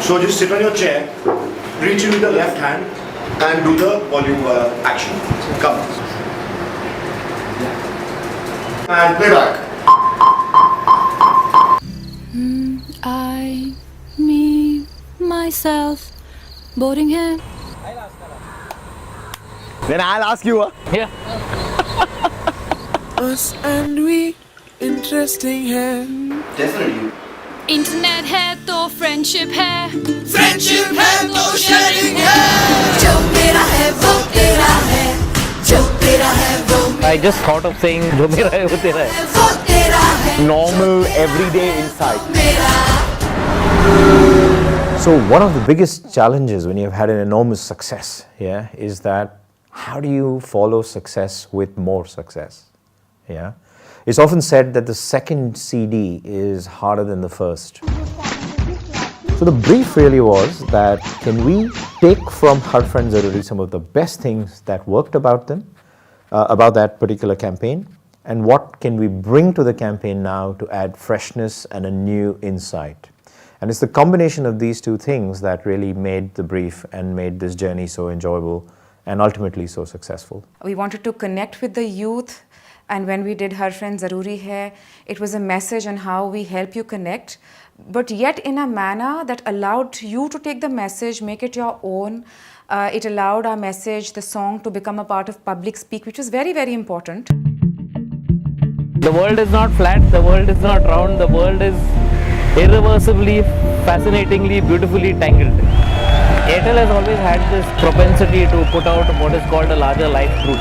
So just sit on your chair, reach in with the left hand and do the volume action. Come. And play back. I, me, myself, boring hair. Then I'll ask you. Yeah. Us and we, interesting है. Definitely. Internet है तो friendship है. Friendship है तो sharing है. जो मेरा है वो तेरा है. जो तेरा है वो I just thought of saying जो मेरा है वो तेरा है. वो तेरा है. Normal, everyday insight. मेरा. So one of the biggest challenges when you've had an enormous success, is that how do you follow success with more success? It's often said that the second CD is harder than the first. So the brief really was that can we take from Har Friend Zaruri some of the best things that worked about them, about that particular campaign, and what can we bring to the campaign now to add freshness and a new insight. And it's the combination of these two things that really made the brief and made this journey so enjoyable and ultimately so successful. We wanted to connect with the youth, and when we did Har Friend Zaruri Hai, it was a message on how we help you connect, but yet in a manner that allowed you to take the message, make it your own. It allowed our message, the song, to become a part of public speak, which was very, very important. The world is not flat, the world is not round, the world is irreversibly, fascinatingly, beautifully tangled. Airtel has always had this propensity to put out what is called a larger life truth.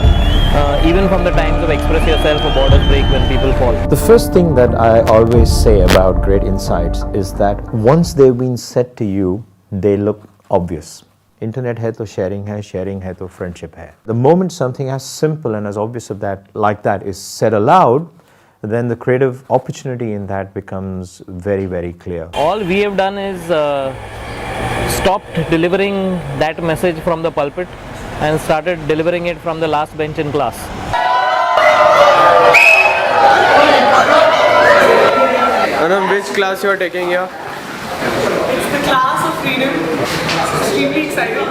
Even from the times of express yourself or borders break when people fall. The first thing that I always say about great insights is that once they've been said to you, they look obvious. Internet hai to sharing hai to friendship hai. The moment something as simple and as obvious of that, like that is said aloud, then the creative opportunity in that becomes very, very clear. All we have done is stopped delivering that message from the pulpit and started delivering it from the last bench in class. Anam, which class you are taking here? It's the class of freedom. Extremely excited. And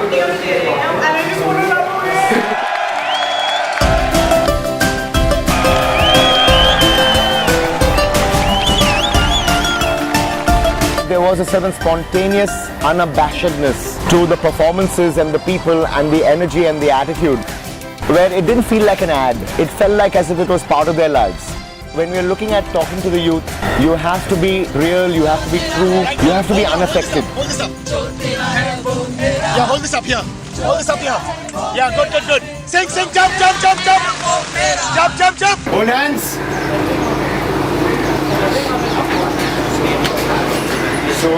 I just want to run away. There was a certain spontaneous unabashedness to the performances and the people and the energy and the attitude, where it didn't feel like an ad. It felt like as if it was part of their lives. When we're looking at talking to the youth, you have to be real, you have to be true, you have to be unaffected. Hold this up. Yeah, hold this up here. Hold this up here. Yeah, good, good, good. Sing, sing, jump, jump, jump, jump. Jump, jump, jump. Hold hands. So,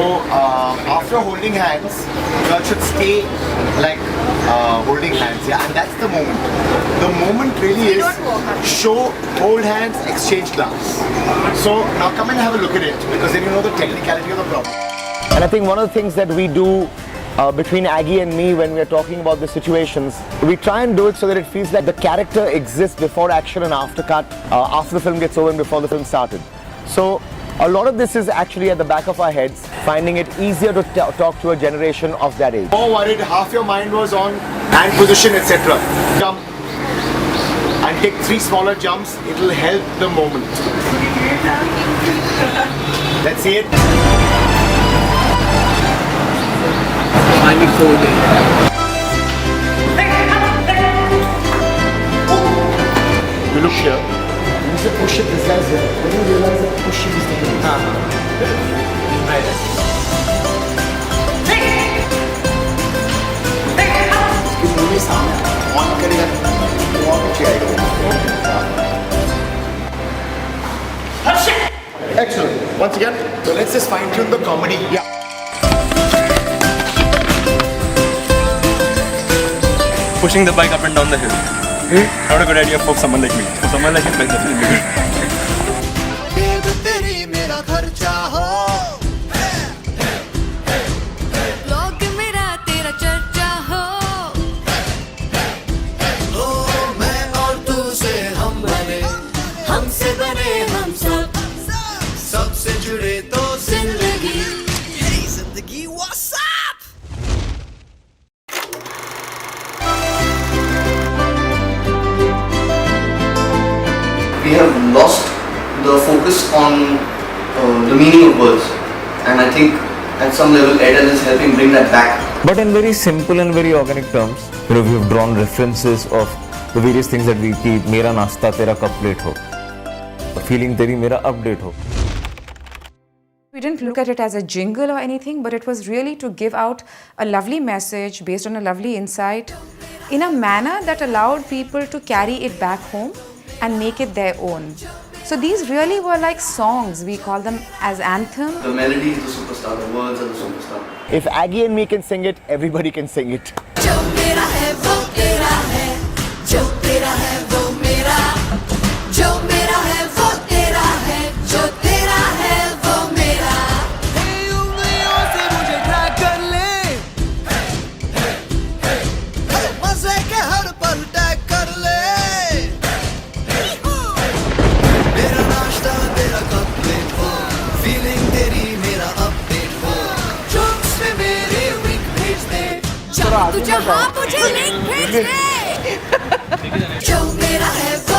after holding hands, you all should stay like holding hands, and that's the moment. The moment really is show, hold hands, exchange glance. So, now come and have a look at it, because then you know the technicality of the problem. And I think one of the things that we do between Aggie and me when we're talking about the situations, we try and do it so that it feels like the character exists before action and after cut, after the film gets over and before the film started. So, a lot of this is actually at the back of our heads, finding it easier to talk to a generation of that age. More worried, half your mind was on hand position, etc. Jump and take 3 smaller jumps, it will help the moment. Let's see it. Finally folding. You look here. You say push it, this guy's here. When you realize that pushing is taking it. Right. इसकी movie सामने on करेगा तो और पीछे आएगा. Excellent. Once again, so let's just fine tune the comedy. Yeah. Pushing the bike up and down the hill. Not a good idea for someone like me. For someone like him, that's definitely good. लोग मेरा तेरा चर्चा हो. मैं और तू से हम बने, हमसे बने हम सब. सबसे जुड़े तो जिंदगी यही जिंदगी what's up? we have lost the focus on the meaning of words, and I think at some level Airtel is helping bring that back. But in very simple and very organic terms, we have drawn references of the various things that we keep. Mera nasta tera cup plate ho, feeling teri mera update ho. We didn't look at it as a jingle or anything, but it was really to give out a lovely message based on a lovely insight in a manner that allowed people to carry it back home and make it their own. So these really were like songs. We call them as anthems. The melody is the superstar, the words are the superstar. If Aggie and me can sing it, everybody can sing it. जो मेरा है वो तेरा है, जो तेरा है वो मेरा, जो मेरा है वो तेरा है, जो तेरा है वो मेरा। उंगलियों से मुझे ट्रैक कर ले, मजे के हर पल टैग कर ले। मेरा नाश्ता तेरा कप प्लेट हो, फीलिंग तेरी मेरा अपडेट हो, जोक्स में मेरे विंक भेज दे, जहाँ तुझे हाँ मुझे लिंक भेज दे। जो मेरा है वो